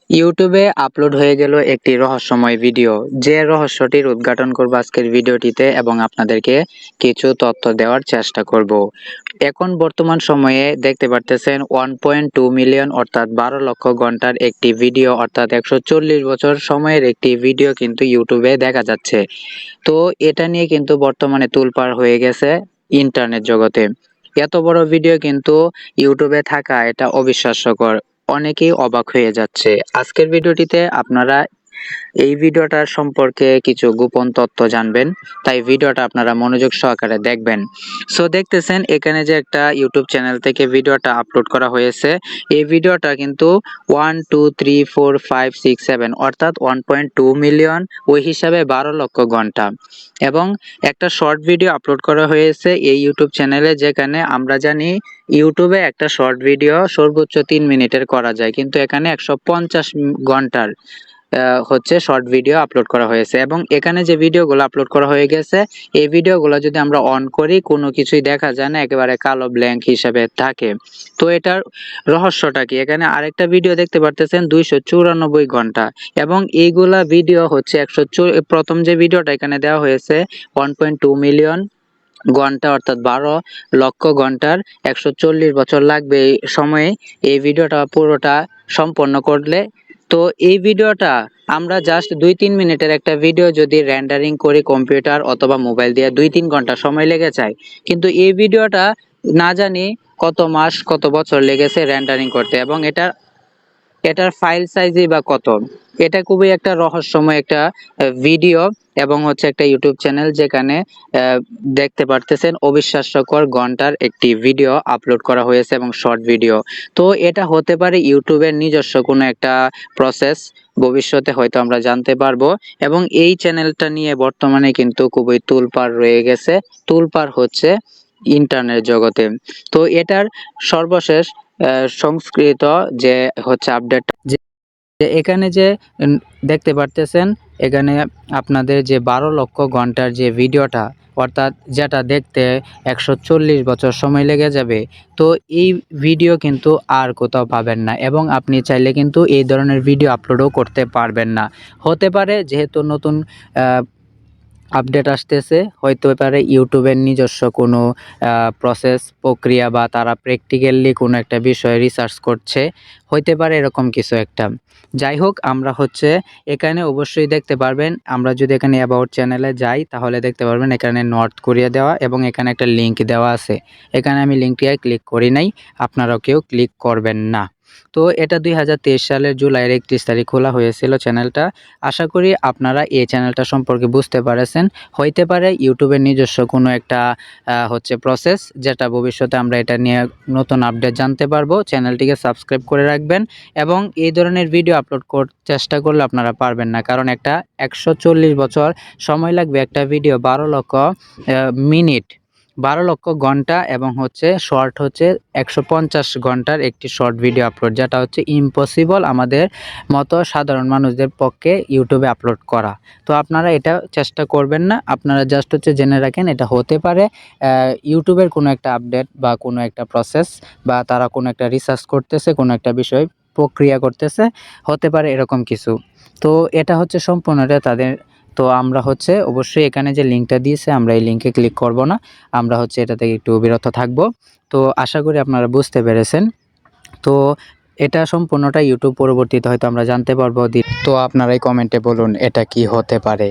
ইউটিউবে আপলোড হয়ে গেল একটি রহস্যময় ভিডিও। যে রহস্যটির উদ্ঘাটন করব আজকের ভিডিওটিতে এবং আপনাদেরকে কিছু তথ্য দেওয়ার চেষ্টা করব। এখন বর্তমান সময়ে দেখতে পারতেছেন 1.2 মিলিয়ন অর্থাৎ 12 লক্ষ ঘন্টার একটি ভিডিও অর্থাৎ 140 বছর সময়ের একটি ভিডিও কিন্তু ইউটিউবে দেখা যাচ্ছে। তো এটা নিয়ে কিন্তু বর্তমানে তোলপাড় হয়ে গেছে ইন্টারনেট জগতে। এত বড় ভিডিও কিন্তু ইউটিউবে থাকা এটা অবিশ্বাস্যকর। অনেকেই অবাক হয়ে যাচ্ছে। আজকের ভিডিওটিতে আপনারা এই ভিডিওটার সম্পর্কে কিছু গোপন তথ্য জানবেন, তাই ভিডিওটা আপনারা মনোযোগ সহকারে দেখবেন। সো দেখতেছেন এখানে যে একটা ইউটিউব চ্যানেল থেকে ভিডিওটা আপলোড করা হয়েছে। এই ভিডিওটা কিন্তু 1 2 3 4 5 6 7 অর্থাৎ 1.2 মিলিয়ন, ওই হিসাবে 12 লক্ষ ঘন্টা। এবং একটা শর্ট ভিডিও আপলোড করা হয়েছে এই ইউটিউব চ্যানেলে, যেখানে আমরা জানি ইউটিউবে একটা শর্ট ভিডিও সর্বোচ্চ 3 মিনিটের করা যায়, কিন্তু এখানে 150 ঘন্টার হচ্ছে শর্ট ভিডিও আপলোড করা হয়েছে। এবং এখানে যে ভিডিওগুলো আপলোড করা হয়ে গেছে, এই ভিডিওগুলো যদি আমরা অন করি কোনো কিছুই দেখা যায় না, একেবারে কালো ব্ল্যাঙ্ক হিসাবে থাকে। তো এটার রহস্যটা কি? এখানে আরেকটা ভিডিও দেখতে পারতেছেন 294 ঘন্টা, এবং এইগুলা ভিডিও হচ্ছে প্রথম যে ভিডিওটা এখানে দেওয়া হয়েছে 1.2 মিলিয়ন ঘন্টা অর্থাৎ 12 লক্ষ ঘন্টার 140 বছর লাগবে এই সময়ে এই ভিডিওটা পুরোটা সম্পন্ন করলে। তো এই ভিডিওটা আমরা জাস্ট 2-3 মিনিটের একটা ভিডিও যদি রেন্ডারিং করি কম্পিউটার অথবা মোবাইল দিয়ে 2-3 ঘন্টা সময় লেগে যায়, কিন্তু এই ভিডিওটা না জানি কত মাস কত বছর লেগেছে রেন্ডারিং করতে, এবং এটার ফাইল সাইজই বা কত। এটা খুবই একটা রহস্যময় একটা ভিডিও, এবং হচ্ছে একটা ইউটিউব চ্যানেল যেখানে দেখতে পারতেছেন অবিশ্বাস্যকর ঘন্টার একটি ভিডিও আপলোড করা হয়েছে এবং শর্ট ভিডিও। তো এটা হতে পারে ইউটিউবের নিজস্ব কোনো একটা প্রসেস, ভবিষ্যতে হয়তো আমরা জানতে পারবো। এবং এই চ্যানেলটা নিয়ে বর্তমানে কিন্তু খুবই তোলপাড় রয়ে গেছে, তোলপাড় হচ্ছে ইন্টারনেট জগতে। তো এটার সর্বশেষ সংস্কৃত যে হচ্ছে আপডেট, যে এখানে যে উম, দেখতে পারতেছেন এখানে আপনাদের যে 12 লক্ষ ঘন্টার যে ভিডিওটা, অর্থাৎ যেটা দেখতে 140 বছর সময় লেগে যাবে, তো এই ভিডিও কিন্তু আর কোথাও পাবেন না, এবং আপনি চাইলে কিন্তু এই ধরনের ভিডিও আপলোডও করতে পারবেন না। হতে পারে যেহেতু নতুন আপডেট আসতেছে, হয়তো পারে ইউটিউবের নিজস্ব কোনো প্রসেস প্রক্রিয়া, বা তারা প্র্যাকটিক্যালি কোনো একটা বিষয়ে রিসার্চ করছে, হইতে পারে এরকম কিছু একটা। যাই হোক, আমরা হচ্ছে এখানে অবশ্যই দেখতে পারবেন, আমরা যদি এখানে অ্যাবাউট চ্যানেলে যাই তাহলে দেখতে পারবেন এখানে নর্থ কোরিয়া দেওয়া, এবং এখানে একটা লিঙ্ক দেওয়া আছে। এখানে আমি লিঙ্কটিতে ক্লিক করি নাই, আপনারাও কেউ ক্লিক করবেন না। তো এটা 2023 সালের জুলাইয়ের 31 তারিখ খোলা হয়েছিল চ্যানেলটা। আশা করি আপনারা এই চ্যানেলটা সম্পর্কে বুঝতে পারেছেন। হইতে পারে ইউটিউবের নিজস্ব কোনো একটা হচ্ছে প্রসেস, যেটা ভবিষ্যতে আমরা এটা নিয়ে নতুন আপডেট জানতে পারবো। চ্যানেলটিকে সাবস্ক্রাইব করে রাখবেন, এবং এই ধরনের ভিডিও আপলোড চেষ্টা করলে আপনারা পারবেন না, কারণ একটা 140 বছর সময় লাগবে একটা ভিডিও 12 লক্ষ মিনিট, 12 লক্ষ ঘন্টা, এবং হচ্ছে শর্ট হচ্ছে 150 ঘন্টার একটি শর্ট ভিডিও আপলোড, যেটা হচ্ছে ইম্পসিবল আমাদের মতো সাধারণ মানুষদের পক্ষে ইউটিউবে আপলোড করা। তো আপনারা এটা চেষ্টা করবেন না, আপনারা জাস্ট হচ্ছে জেনে রাখেন এটা হতে পারে ইউটিউবের কোনো একটা আপডেট বা কোনো একটা প্রসেস, বা তারা কোনো একটা রিসার্চ করতেছে, কোনো একটা বিষয় প্রক্রিয়া করতেছে, হতে পারে এরকম কিছু। তো এটা হচ্ছে সম্পূর্ণটা তাদের। তো আমরা হচ্ছে অবশ্যই এখানে যে লিঙ্কটা দিয়েছে আমরা এই লিঙ্কে ক্লিক করব না, আমরা হচ্ছে এটা থেকে একটু বিরত থাকব। তো আশা করি আপনারা বুঝতে পেরেছেন। তো এটা সম্পূর্ণটা ইউটিউব পরবর্তীতে হয়তো আমরা জানতে পারবো। তো আপনারাই কমেন্টে বলুন এটা কি হতে পারে।